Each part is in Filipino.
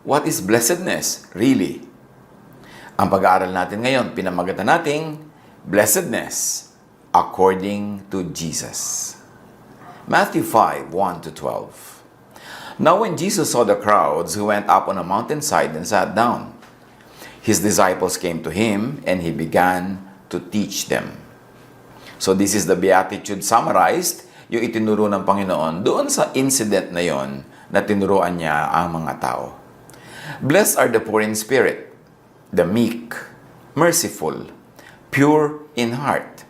What is blessedness, really? Ang pag-aaral natin ngayon, pinamagatan nating blessedness according to Jesus. Matthew 5, 1-12. Now when Jesus saw the crowds, he went up on a mountainside and sat down. His disciples came to him, and he began to teach them. So this is the Beatitude summarized, yung itinuro ng Panginoon doon sa incident na yon na tinuruan niya ang mga tao. Blessed are the poor in spirit, the meek, merciful, pure in heart,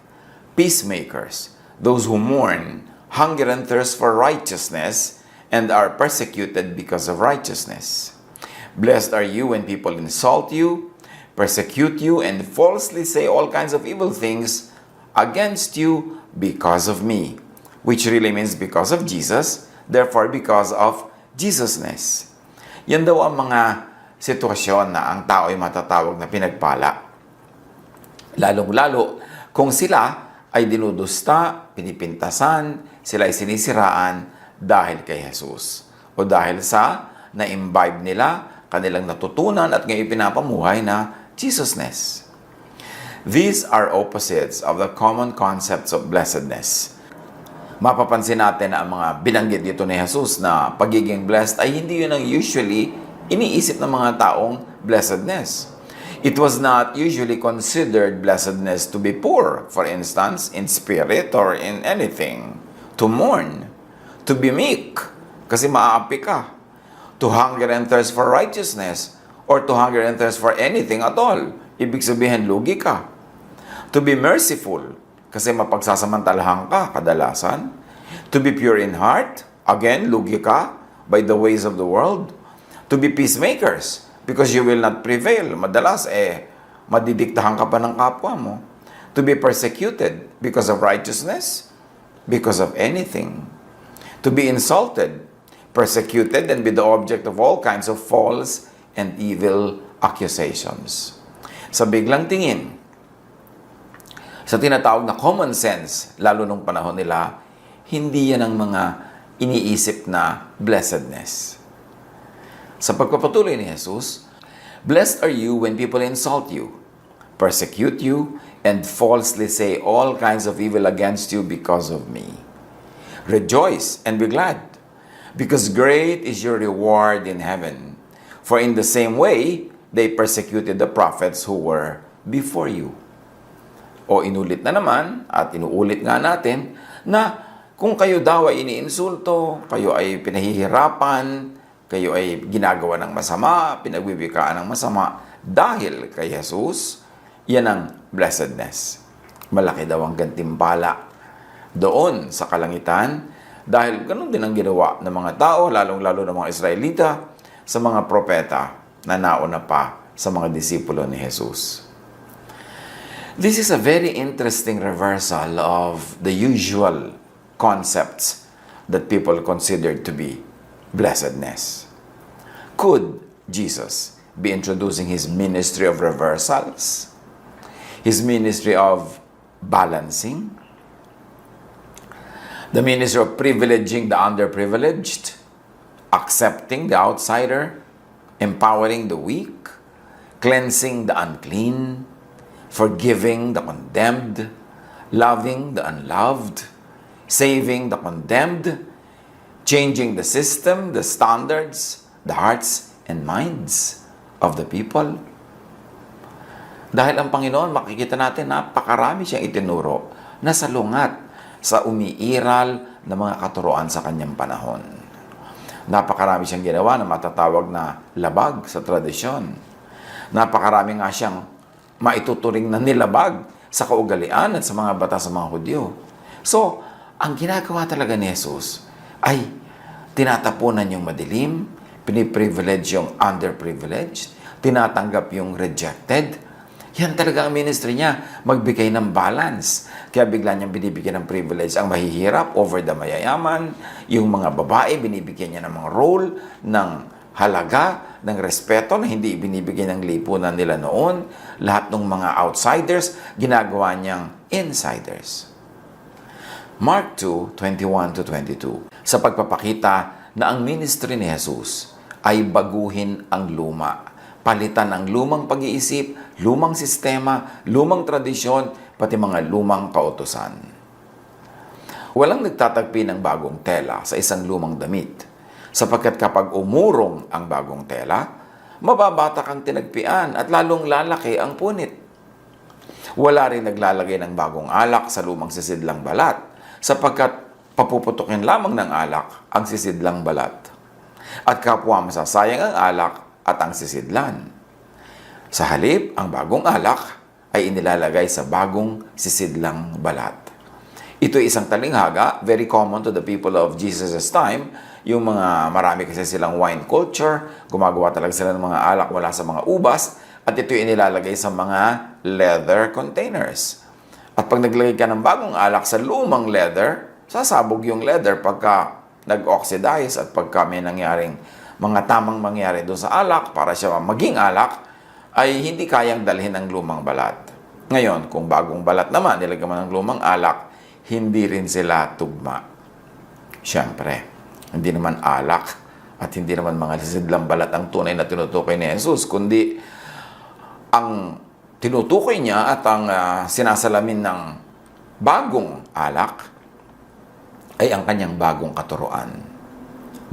peacemakers, those who mourn, hunger and thirst for righteousness, and are persecuted because of righteousness. Blessed are you when people insult you, persecute you, and falsely say all kinds of evil things against you because of me, which really means because of Jesus, therefore because of Jesusness. Yan daw ang mga sitwasyon na ang tao ay matatawag na pinagpala. Lalong-lalo kung sila ay dinudusta, pinipintasan, sila ay sinisiraan dahil kay Jesus o dahil sa na-imbibe nila, kanilang natutunan at ngayon pinapamuhay na Jesusness. These are opposites of the common concepts of blessedness. Mapapansin natin na ang mga binanggit dito ni Jesus na pagiging blessed ay hindi yun ang usually iniisip ng mga taong blessedness. It was not usually considered blessedness to be poor, for instance, in spirit or in anything. To mourn, to be meek, kasi maaapi ka. To hunger and thirst for righteousness, or to hunger and thirst for anything at all. Ibig sabihin, lugi ka. To be merciful, kasi mapagsasamantalahan ka kadalasan. To be pure in heart, again, lugi ka by the ways of the world. To be peacemakers, because you will not prevail. Madalas, madidiktahan ka pa ng kapwa mo. To be persecuted because of righteousness, because of anything. To be insulted, persecuted, and be the object of all kinds of false and evil accusations. Sa biglang tingin, sa tinatawag na common sense, lalo nung panahon nila, hindi yan ang mga iniisip na blessedness. Sa pagpapatuloy ni Jesus, blessed are you when people insult you, persecute you, and falsely say all kinds of evil against you because of me. Rejoice and be glad, because great is your reward in heaven. For in the same way, they persecuted the prophets who were before you. O inulit na naman, at inuulit nga natin, na kung kayo daw ay iniinsulto, kayo ay pinahihirapan, kayo ay ginagawa ng masama, pinagbibikaan ng masama, dahil kay Jesus, yan ang blessedness. Malaki daw ang gantimpala doon sa kalangitan, dahil ganun din ang ginawa ng mga tao, lalong-lalo ng mga Israelita, sa mga propeta na nauna pa sa mga disipulo ni Jesus. This is a very interesting reversal of the usual concepts that people considered to be blessedness. Could Jesus be introducing his ministry of reversals? His ministry of balancing? The ministry of privileging the underprivileged? Accepting the outsider? Empowering the weak? Cleansing the unclean? Forgiving the condemned, loving the unloved, saving the condemned, changing the system, the standards, the hearts and minds of the people. Dahil ang Panginoon, makikita natin, napakarami siyang itinuro na salungat sa umiiral na mga katuroan sa kanyang panahon. Napakarami siyang ginawa na matatawag na labag sa tradisyon. Napakarami nga siyang maituturing na nilabag sa kaugalian at sa mga batas ng mga Hudyo. So, ang ginagawa talaga ni Jesus ay tinatapunan yung madilim, piniprivilege yung underprivileged, tinatanggap yung rejected. Yan talaga ang ministry niya, magbigay ng balance. Kaya bigla niyang binibigyan ng privilege ang mahihirap over the mayayaman, yung mga babae, binibigyan niya ng mga role, ng halaga, ng respeto na hindi ibinibigay ng lipunan nila noon. Lahat ng mga outsiders, ginagawa niyang insiders. Mark 2:21-22. Sa pagpapakita na ang ministry ni Jesus ay baguhin ang luma. Palitan ang lumang pag-iisip, lumang sistema, lumang tradisyon, pati mga lumang kautusan. Walang nagtatagpi ng bagong tela sa isang lumang damit, sapagkat kapag umurong ang bagong tela, mababatak ang tinagpian at lalong lalaki ang punit. Wala rin naglalagay ng bagong alak sa lumang sisidlang balat, sapagkat papuputukin lamang ng alak ang sisidlang balat. At kapwa masasayang ang alak at ang sisidlan. Sa halip, ang bagong alak ay inilalagay sa bagong sisidlang balat. Ito ay isang talinghaga, very common to the people of Jesus' time. Yung mga marami kasi silang wine culture, gumagawa talaga sila ng mga alak mula sa mga ubas, at ito ay inilalagay sa mga leather containers. At pag naglagay ka ng bagong alak sa lumang leather, sasabog yung leather pagka nag-oxidize at pagka may nangyaring mga tamang mangyari doon sa alak para siya maging alak, ay hindi kayang dalhin ng lumang balat. Ngayon, kung bagong balat naman, nilagyan mo ng lumang alak, hindi rin sila tugma. Siyempre, hindi naman alak at hindi naman mga sisidlang balat ang tunay na tinutukoy ni Jesus, kundi ang tinutukoy niya at ang sinasalamin ng bagong alak ay ang kanyang bagong katuruan.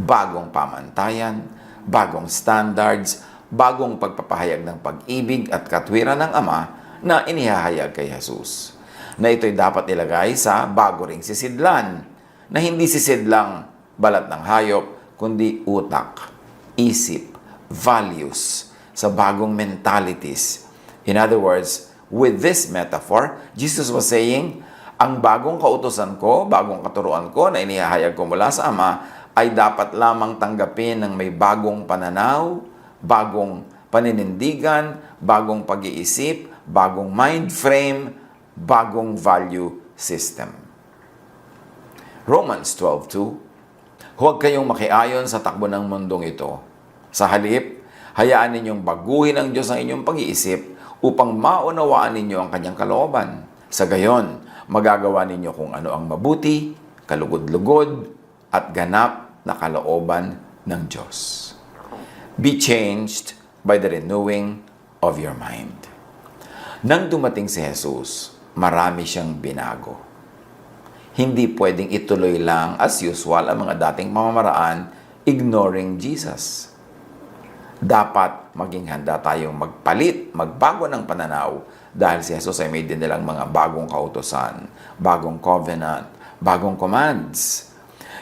Bagong pamantayan, bagong standards, bagong pagpapahayag ng pag-ibig at katwiran ng Ama na inihahayag kay Jesus. Na ito'y dapat ilagay sa bago ring sisidlan, na hindi sisidlang balat ng hayop, kundi utak, isip, values, sa bagong mentalities. In other words, with this metaphor, Jesus was saying, ang bagong kautusan ko, bagong katuruan ko na inihahayag ko mula sa Ama, ay dapat lamang tanggapin ng may bagong pananaw, bagong paninindigan, bagong pag-iisip, bagong mind frame, bagong value system. Romans 12:2, huwag kayong makiayon sa takbo ng mundong ito. Sa halip, hayaan ninyong baguhin ng Diyos ang inyong pag-iisip upang maunawaan ninyo ang kanyang kalooban. Sa gayon, magagawa ninyo kung ano ang mabuti, kalugod-lugod, at ganap na kalooban ng Diyos. Be changed by the renewing of your mind. Nang dumating si Jesus, marami siyang binago. Hindi pwedeng ituloy lang as usual ang mga dating pamamaraan, ignoring Jesus. Dapat maging handa tayong magpalit, magbago ng pananaw dahil si Jesus ay may din nilang mga bagong kautusan, bagong covenant, bagong commands.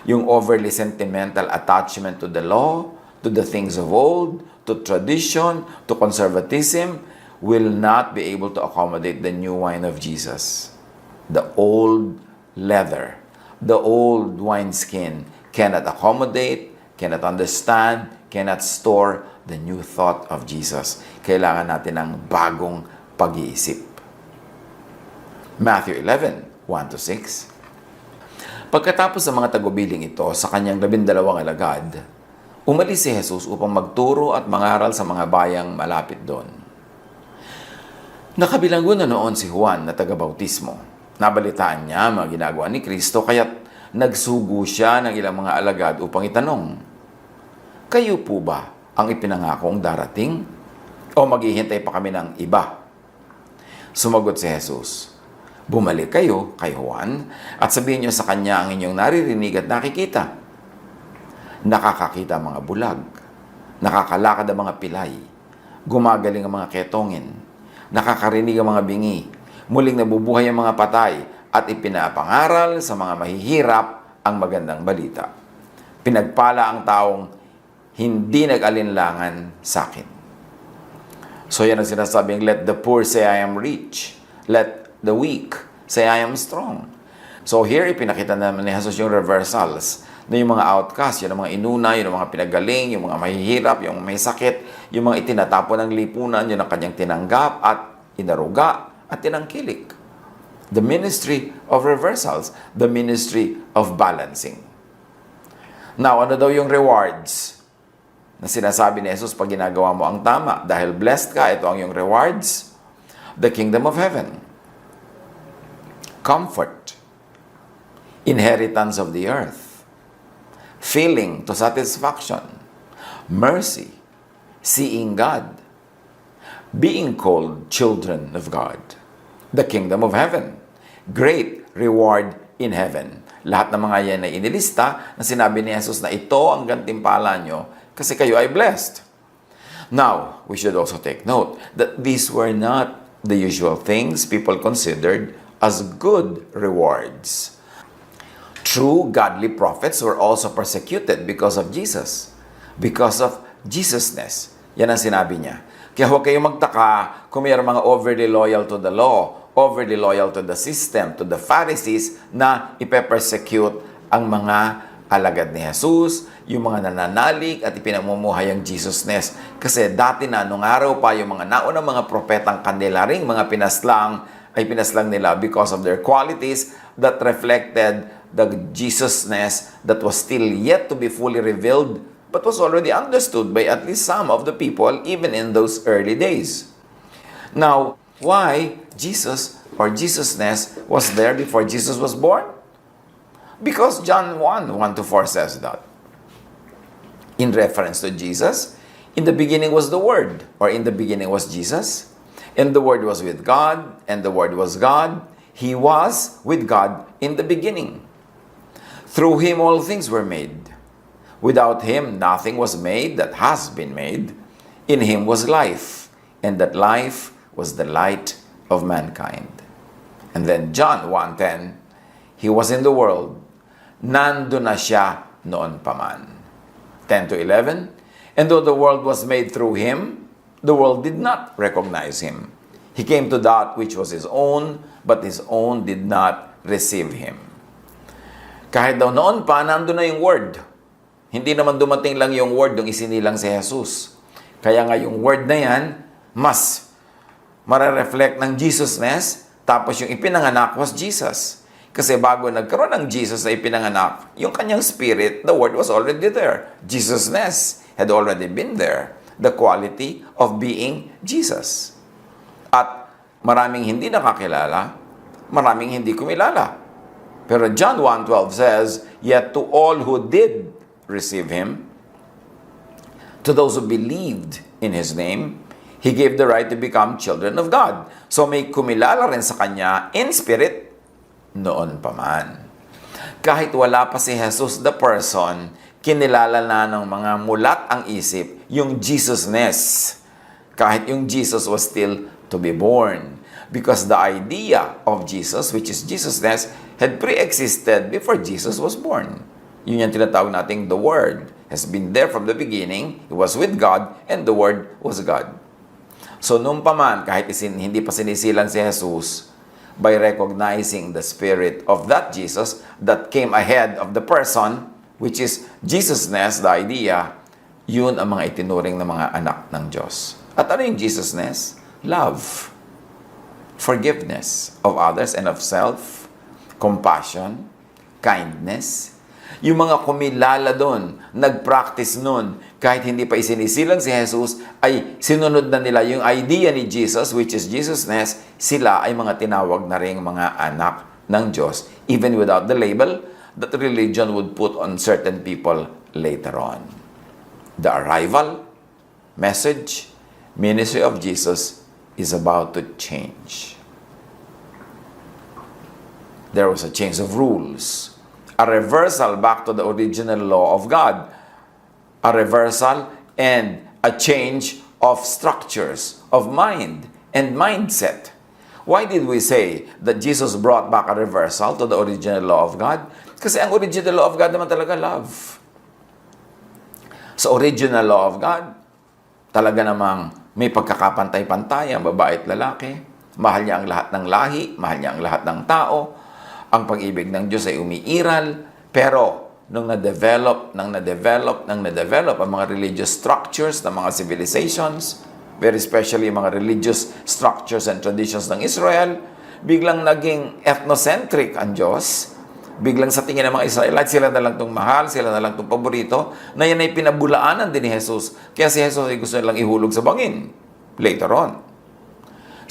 Yung overly sentimental attachment to the law, to the things of old, to tradition, to conservatism, will not be able to accommodate the new wine of Jesus. The old leather, the old wineskin cannot accommodate, cannot understand, cannot store the new thought of Jesus. Kailangan natin ng bagong pag-iisip. Matthew 11:1-6. Pagkatapos ng mga tagubiling ito sa kanyang 12 alagad, umalis si Jesus upang magturo at mangaral sa mga bayang malapit doon. Nakabilanggo na noon si Juan na taga-bautismo. Nabalitaan niya mga ginagawa ni Kristo, kaya't nagsugo siya ng ilang mga alagad upang itanong, kayo po ba ang ipinangakong darating? O maghihintay pa kami ng iba? Sumagot si Jesus, bumalik kayo kay Juan at sabihin niyo sa kanya ang inyong naririnig at nakikita. Nakakakita ang mga bulag, nakakalakad ang mga pilay, gumagaling ang mga ketongin, nakakarinig ang mga bingi, muling nabubuhay ang mga patay, at ipinapangaral sa mga mahihirap ang magandang balita. Pinagpala ang taong hindi nag-alinlangan sa akin. So yan ang sinasabing, let the poor say I am rich. Let the weak say I am strong. So here, ipinakita naman ni Jesus yung reversals na yung mga outcast, yung mga inuna, yung mga pinagaling, yung mga mahihirap, yung may sakit, yung mga itinatapon ng lipunan, yun ang kanyang tinanggap at inaruga at tinangkilik. The ministry of reversals, the ministry of balancing. Now, ano daw yung rewards na sinasabi ni Jesus pag ginagawa mo ang tama? Dahil blessed ka, ito ang yung rewards. The kingdom of heaven. Comfort. Inheritance of the earth. Feeling to satisfaction. mercy, seeing God, being called children of God, the kingdom of heaven, great reward in heaven. Lahat ng mga yan ay inilista na sinabi ni Jesus na ito ang gantimpala nyo kasi kayo ay blessed. Now, we should also take note that these were not the usual things people considered as good rewards. True godly prophets were also persecuted because of Jesus, because of Jesusness. Yan ang sinabi niya. Kaya huwag kayong magtaka kung mayroong mga overly loyal to the law, overly loyal to the system, to the Pharisees, na ipe-persecute ang mga alagad ni Jesus, yung mga nananalig at ipinamumuhay ang Jesusness. Kasi dati na, nung araw pa, yung mga naunang mga propetang kanila ring mga pinaslang, ay pinaslang nila because of their qualities that reflected the Jesusness that was still yet to be fully revealed, but was already understood by at least some of the people, even in those early days. Now, why Jesus or Jesusness was there before Jesus was born? Because John 1:1-4 says that. In reference to Jesus, in the beginning was the Word, or in the beginning was Jesus, and the Word was with God, and the Word was God. He was with God in the beginning. Through Him all things were made. Without Him nothing was made that has been made. In Him was life, and that life was the light of mankind. And then John 1:10, He was in the world, nandun na siya noon pa man. 10-11, and though the world was made through Him, the world did not recognize Him. He came to that which was His own, but His own did not receive Him. Kahit daw noon pa, nandun na yung Word. Hindi naman dumating lang yung Word nung isinilang si Jesus. Kaya nga yung Word na yan, mas marereflect ng Jesusness, tapos yung ipinanganak was Jesus. Kasi bago nagkaroon ng Jesus na ipinanganak, yung kanyang spirit, the Word was already there. Jesusness had already been there. The quality of being Jesus. At maraming hindi nakakilala, maraming hindi kumilala. Pero John 1:12 says, yet to all who did receive Him, to those who believed in His name, He gave the right to become children of God. So may kumilala rin sa Kanya in spirit, noon pa man. Kahit wala pa si Jesus the person, kinilala na ng mga mulat ang isip yung Jesusness. Kahit yung Jesus was still to be born. Because the idea of Jesus, which is Jesusness, had pre-existed before Jesus was born. Yun yung tinatawag nating the Word has been there from the beginning. He was with God and the Word was God. So noon pa man, kahit hindi pa sinisilan si Jesus, by recognizing the spirit of that Jesus that came ahead of the person, which is Jesusness, the idea, yun ang mga itinuring ng mga anak ng Diyos. At ano yung Jesusness? Love, forgiveness of others and of self, compassion, kindness. Yung mga kumilala doon, nag-practice noon, kahit hindi pa isinisilang si Jesus, ay sinunod na nila yung idea ni Jesus, which is Jesusness, sila ay mga tinawag na ring mga anak ng Diyos, even without the label that religion would put on certain people later on. The arrival, message, ministry of Jesus is about to change. There was a change of rules, a reversal back to the original law of God, a reversal and a change of structures of mind and mindset. Why did we say that Jesus brought back a reversal to the original law of God? Kasi ang original law of God naman talaga love. Sa original law of God, talaga namang may pagkakapantay-pantay ang babae at lalaki. Mahal niya ang lahat ng lahi, mahal niya ang lahat ng tao. Ang pag-ibig ng Diyos ay umiiral, pero nung na-develop ang mga religious structures ng mga civilizations, very especially mga religious structures and traditions ng Israel, biglang naging ethnocentric ang Diyos. Biglang sa tingin ng mga Israelites, sila na lang itong mahal, sila na lang itong paborito, na yan ay pinabulaanan din ni Jesus. Kaya si Jesus ay gusto nilang ihulog sa bangin later on.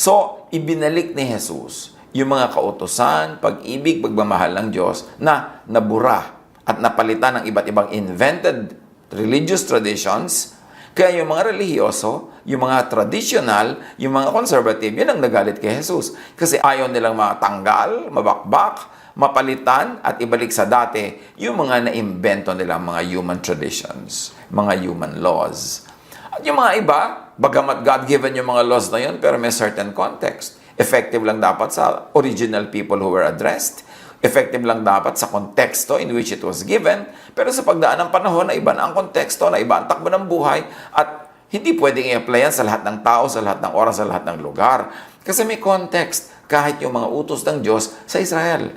So, ibinalik ni Jesus yung mga kautusan, pag-ibig, pagmamahal ng Diyos na nabura at napalitan ng iba't ibang invented religious traditions. Kaya yung mga relihiyoso, yung mga traditional, yung mga conservative, yun ang nagalit kay Jesus. Kasi ayaw nilang matanggal, mabakbak, mapalitan, at ibalik sa dati yung mga naimbento nilang mga human traditions, mga human laws. At yung mga iba, bagamat God-given yung mga laws na yun, pero may certain context. Effective lang dapat sa original people who were addressed. Effective lang dapat sa konteksto in which it was given, pero sa pagdaan ng panahon na iba na ang konteksto, na iba ang takbo ng buhay, at hindi pwedeng i-apply yan sa lahat ng tao, sa lahat ng oras, sa lahat ng lugar. Kasi may context kahit yung mga utos ng Diyos sa Israel.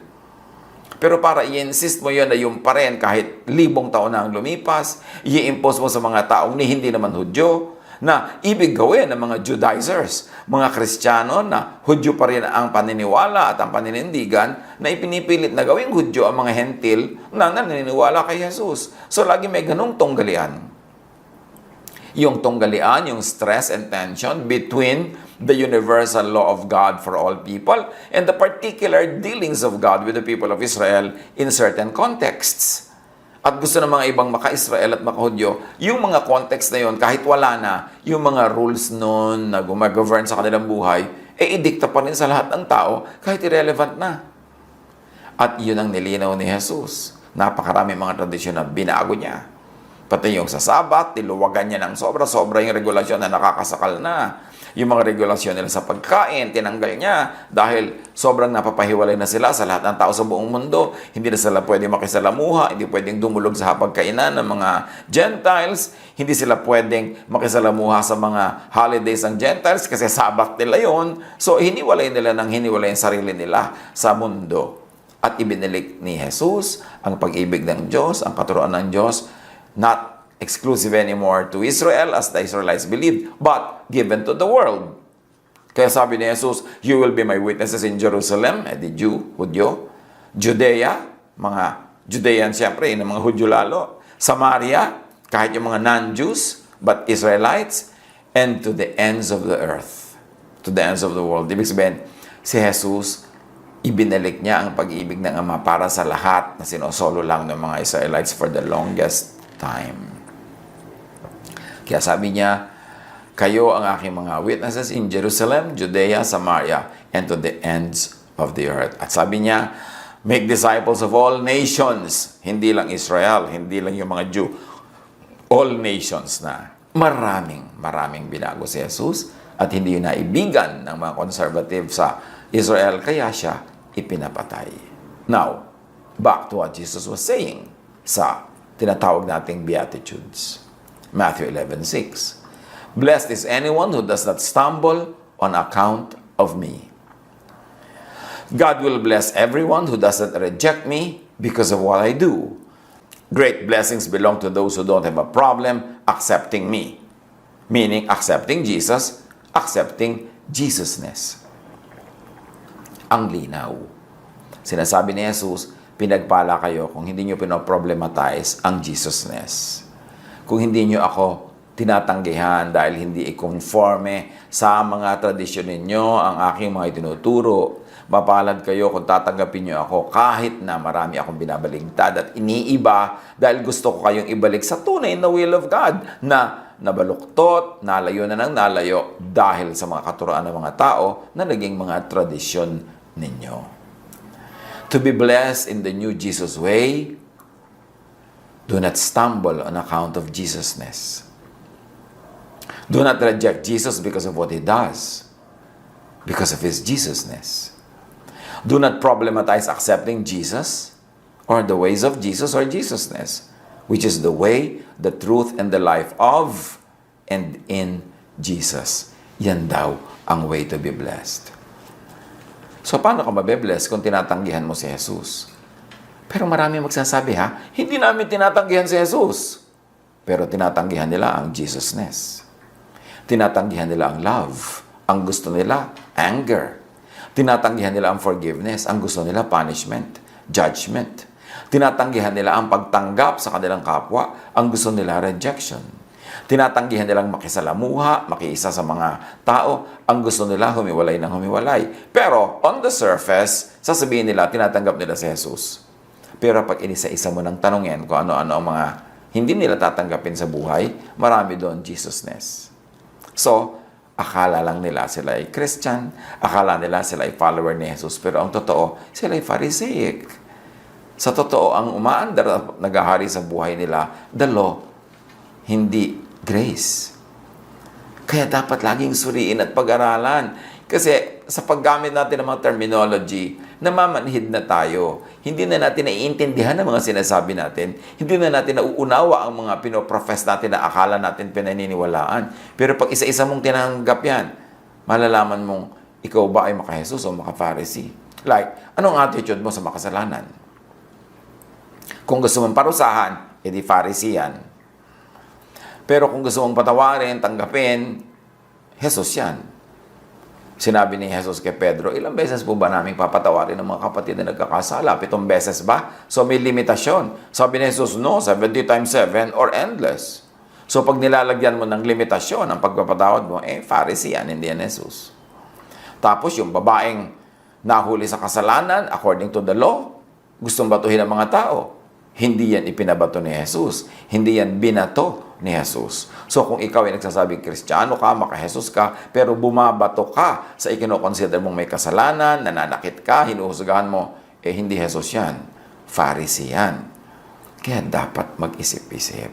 Pero para i-insist mo yun na yung pa rin kahit 1,000 taon na ang lumipas, i-impose mo sa mga taong hindi naman Hudyo, na ibig gawin ng mga Judaizers, mga Kristiyano na Hudyo pa rin ang paniniwala at ang paninindigan, na ipinipilit na gawing Hudyo ang mga Hentil na naniniwala kay Jesus. So lagi may ganung tunggalian. Yung tunggalian, yung stress and tension between the universal law of God for all people and the particular dealings of God with the people of Israel in certain contexts. At gusto ng mga ibang maka-Israel at maka-Hudyo, yung mga context na yun, kahit wala na, yung mga rules noon na gumagovern sa kanilang buhay, idikta pa rin sa lahat ng tao, kahit irrelevant na. At yun ang nilinaw ni Jesus. Napakarami mga tradisyon na binago niya. Pati yung sa Sabat, tiluwagan niya ng sobra-sobra yung regulasyon na nakakasakal na. Yung mga regulasyon nila sa pagkain, tinanggal niya dahil sobrang napapahiwalay na sila sa lahat ng tao sa buong mundo. Hindi na sila pwede makisalamuha, hindi pwedeng dumulog sa hapagkainan ng mga Gentiles, hindi sila pwedeng makisalamuha sa mga holidays ng Gentiles kasi Sabat nila yon. So, hiniwalay nila ng hiniwalay ang sarili nila sa mundo. At ibinilik ni Jesus ang pag-ibig ng Diyos, ang katuroan ng Diyos, not exclusive anymore to Israel as the Israelites believed, but given to the world. Kaya sabi ni Jesus, you will be my witnesses in Jerusalem, the Jew, Hudyo, Judea, mga Judean siyempre, yung mga Hudyo lalo, Samaria, kahit yung mga non-Jews, but Israelites, and to the ends of the earth, to the ends of the world. Ibig sabihin, si Jesus, ibinalik niya ang pag-ibig ng Ama para sa lahat na sinosolo lang ng mga Israelites for the longest time. Kaya sabi niya, kayo ang aking mga witnesses in Jerusalem, Judea, Samaria, and to the ends of the earth. At sabi niya, make disciples of all nations. Hindi lang Israel, hindi lang yung mga Jew. All nations na. Maraming binago si Jesus at hindi yun naibigan ng mga conservative sa Israel, kaya siya ipinapatay. Now, back to what Jesus was saying sa tinatawag nating Beatitudes. Matthew 11:6. Blessed is anyone who does not stumble on account of me. God will bless everyone who doesn't reject me because of what I do. Great blessings belong to those who don't have a problem accepting me. Meaning, accepting Jesus, accepting Jesusness. Ang linaw. Sinasabi ni Jesus, pinagpala kayo kung hindi nyo pinoproblematize ang Jesusness. Kung hindi nyo ako tinatanggihan dahil hindi i-conforme sa mga tradisyon ninyo ang aking mga itinuturo, mapalad kayo kung tatanggapin nyo ako kahit na marami akong binabaligtad at iniiba dahil gusto ko kayong ibalik sa tunay na will of God na nabaluktot, nalayo na ng nalayo dahil sa mga katuroan ng mga tao na naging mga tradisyon ninyo. To be blessed in the new Jesus way, do not stumble on account of Jesusness. Do not reject Jesus because of what He does, because of His Jesusness. Do not problematize accepting Jesus or the ways of Jesus or Jesusness, which is the way, the truth, and the life of and in Jesus. Yan daw ang way to be blessed. So, paano ka mabe-bless kung tinatanggihan mo si Jesus? Pero marami magsasabi, hindi namin tinatanggihan si Jesus. Pero tinatanggihan nila ang Jesusness. Tinatanggihan nila ang love. Ang gusto nila, anger. Tinatanggihan nila ang forgiveness. Ang gusto nila, punishment, judgment. Tinatanggihan nila ang pagtanggap sa kanilang kapwa. Ang gusto nila, rejection. Tinatanggihan nilang makisalamuha, makiisa sa mga tao. Ang gusto nila, humiwalay ng humiwalay. Pero, on the surface, sasabihin nila, tinatanggap nila si Jesus. Pero pag inisa-isa mo ng tanongin kung ano-ano ang mga hindi nila tatanggapin sa buhay, marami doon Jesusness. So, akala lang nila sila ay Christian, akala nila sila ay follower ni Jesus, pero ang totoo, sila ay Pharisaic. Sa totoo, ang umaandar at naghahari sa buhay nila, the law, hindi grace. Kaya dapat laging suriin at pag-aralan. Kasi sa paggamit natin ng mga terminology, namamanhid na tayo. Hindi na natin naiintindihan ang mga sinasabi natin. Hindi na natin nauunawa ang mga pinoprofess natin na akala natin pinaniniwalaan. Pero pag isa-isa mong tinanggap yan, malalaman mong ikaw ba ay maka-Jesus o maka-Pharisee. Like, anong attitude mo sa makasalanan? Kung gusto mong parusahan, edi Pharisee yan. Pero kung gusto mong patawarin, tanggapin, Jesus yan. Sinabi ni Jesus kay Pedro, ilang beses po ba namin papatawarin ng mga kapatid na nagkakasala? 7 beses ba? So may limitasyon. Sabi ni Jesus, no, 70 times 7 or endless. So pag nilalagyan mo ng limitasyon ang pagpapatawad mo, Pharisee yan, hindi yan Jesus. Tapos yung babaeng nahuli sa kasalanan, according to the law, gustong batuhin ng mga tao. Hindi yan ipinabato ni Jesus. Hindi yan binato ni Jesus. So kung ikaw ay nagsasabing Kristiyano ka, maka-Jesus ka, pero bumabato ka sa ikinoconsider mong may kasalanan, nananakit ka, hinuhusgahan mo, hindi Jesus yan. Pharisee yan. Kaya dapat mag-isip-isip.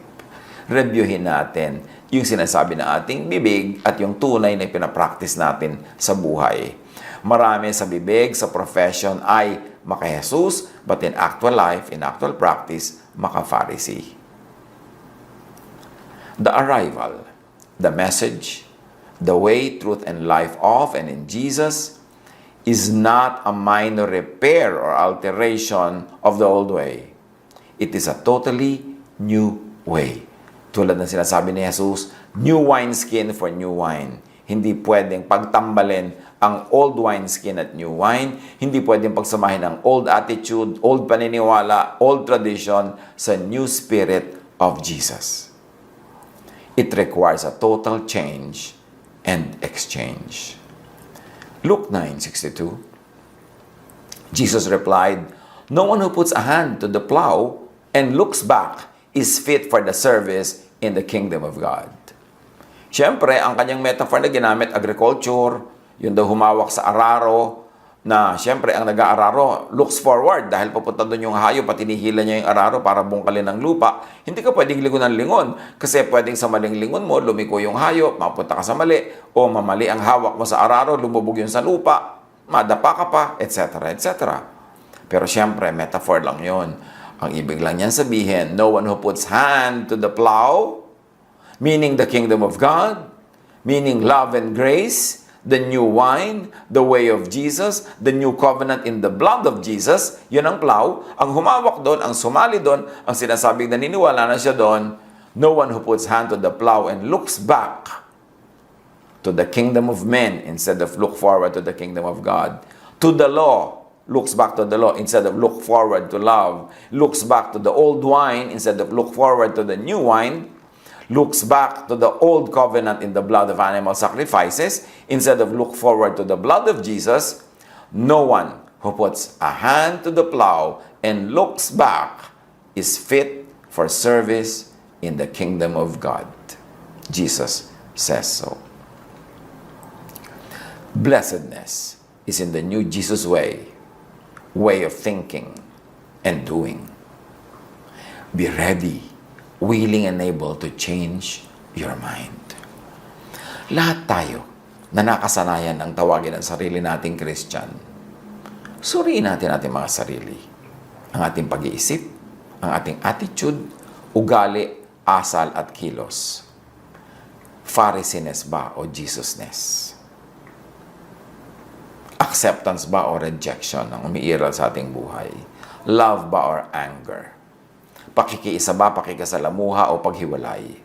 Reviewin natin yung sinasabi ng ating bibig at yung tunay na pinapractice natin sa buhay. Marami sa bibig, sa profession ay maka-Jesus, but in actual life, in actual practice, maka-Pharisee. The arrival, the message, the way, truth, and life of and in Jesus is not a minor repair or alteration of the old way. It is a totally new way. Tulad ng sinasabi ni Jesus, new wineskin for new wine. Hindi pwedeng pagtambalin ang old wineskin at new wine. Hindi pwedeng pagsamahin ang old attitude, old paniniwala, old tradition sa new spirit of Jesus. It requires a total change and exchange. Luke 9:62. Jesus replied, "No one who puts a hand to the plow and looks back is fit for the service in the kingdom of God." Siyempre, ang kanyang metaphor na ginamit, agriculture, yun daw humawak sa araro, na siyempre ang nag-aararo looks forward dahil papunta doon yung hayop at hinihila niya yung araro para bungkalin ng lupa. Hindi ka pwedeng lingon ng lingon kasi pwedeng sa maling lingon mo, lumiko yung hayop, mapunta ka sa mali, o mamali ang hawak mo sa araro, lumubog yun sa lupa, madapa ka pa, etc. etc. Pero siyempre, metaphor lang yun. Ang ibig lang niyan sabihin, no one who puts hand to the plow, meaning the kingdom of God, meaning love and grace, the new wine, the way of Jesus, the new covenant in the blood of Jesus, yun ang plow. Ang humawak doon, ang sumali doon, ang sinasabing naniniwala na siya doon, no one who puts hand to the plow and looks back to the kingdom of men instead of look forward to the kingdom of God. To the law, looks back to the law instead of look forward to love. Looks back to the old wine instead of look forward to the new wine. Looks back to the old covenant in the blood of animal sacrifices instead of look forward to the blood of Jesus. No one who puts a hand to the plow and looks back is fit for service in the kingdom of God. Jesus says so. Blessedness is in the new Jesus way of thinking and doing. Be ready, willing and able to change your mind. Lahat tayo na nakasanayan ng tawagin ang sarili nating Christian, suriin natin ating mga sarili. Ang ating pag-iisip, ang ating attitude, ugali, asal at kilos. Pharisiness ba o Jesusness? Acceptance ba o rejection ang umiiral sa ating buhay? Love ba or anger? Pakikiisa ba, pakikasalamuha o paghiwalay?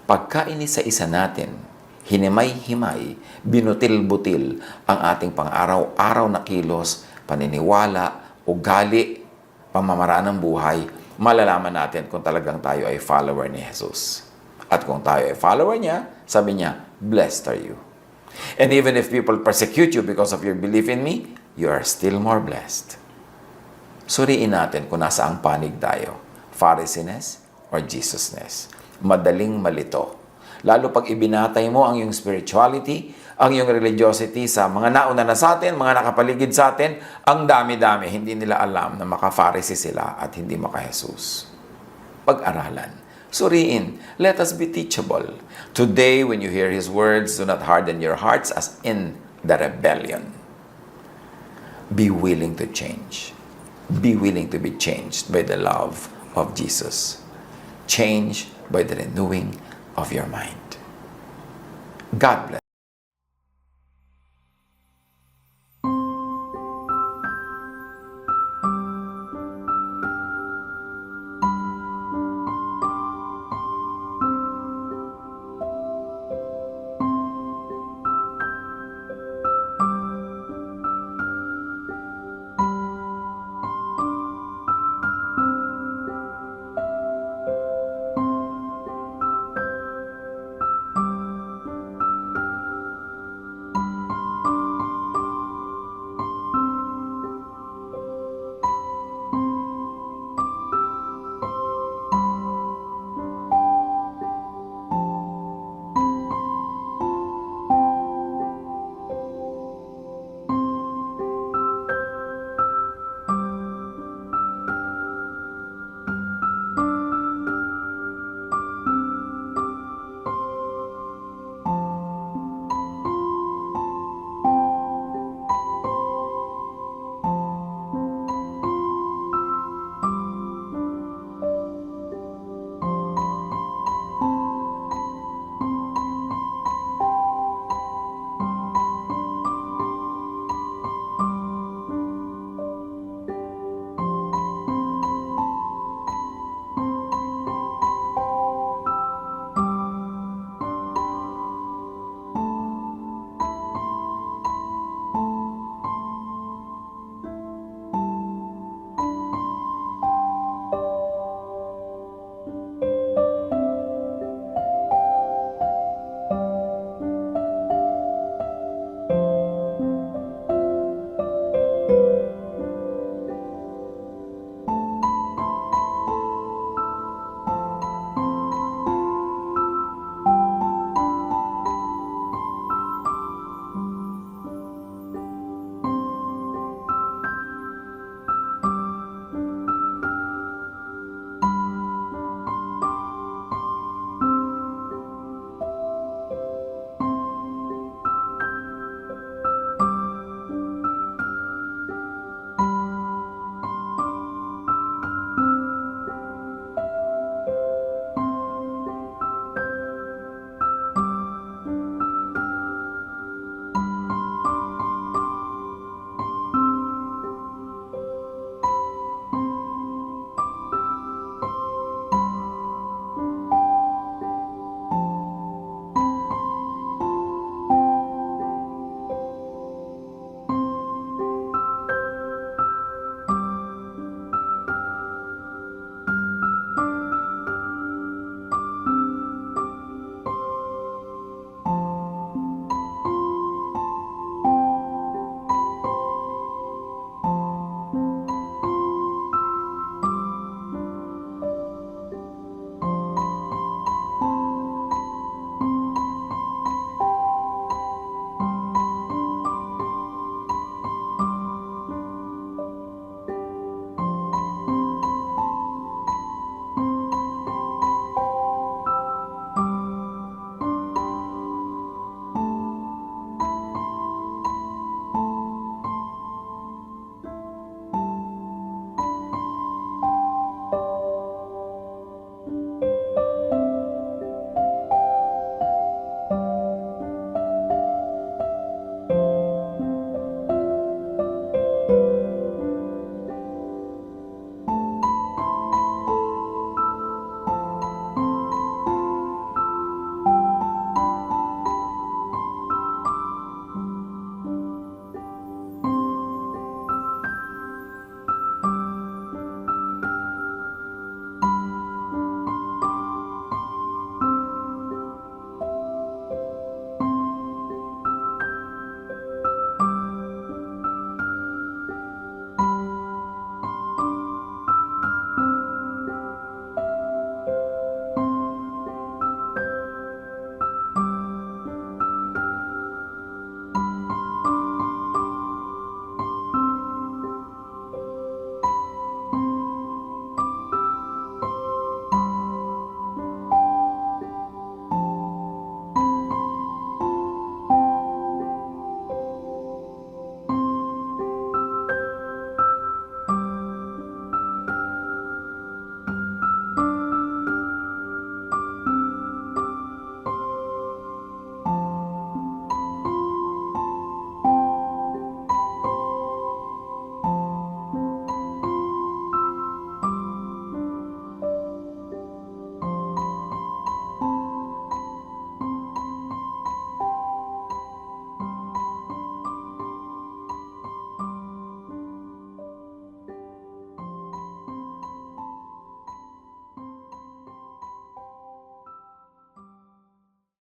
Pagkainisa-isa natin, hinimay-himay, binutil-butil ang ating pang-araw-araw na kilos, paniniwala, ugali, pamamaraan ng buhay, malalaman natin kung talagang tayo ay follower ni Jesus. At kung tayo ay follower niya, sabi niya, blessed are you. And even if people persecute you because of your belief in me, you are still more blessed. Suriin natin kung nasa ang panig tayo. Pharisiness or Jesusness. Madaling malito. Lalo pag ibinatay mo ang iyong spirituality, ang iyong religiosity sa mga nauna na sa atin, mga nakapaligid sa atin, ang dami-dami. Hindi nila alam na maka-Pharisee sila at hindi maka-Jesus. Pag-aralan. Suriin. Let us be teachable. Today, when you hear His words, do not harden your hearts as in the rebellion. Be willing to change. Be willing to be changed by the love of Jesus. Change by the renewing of your mind. God bless.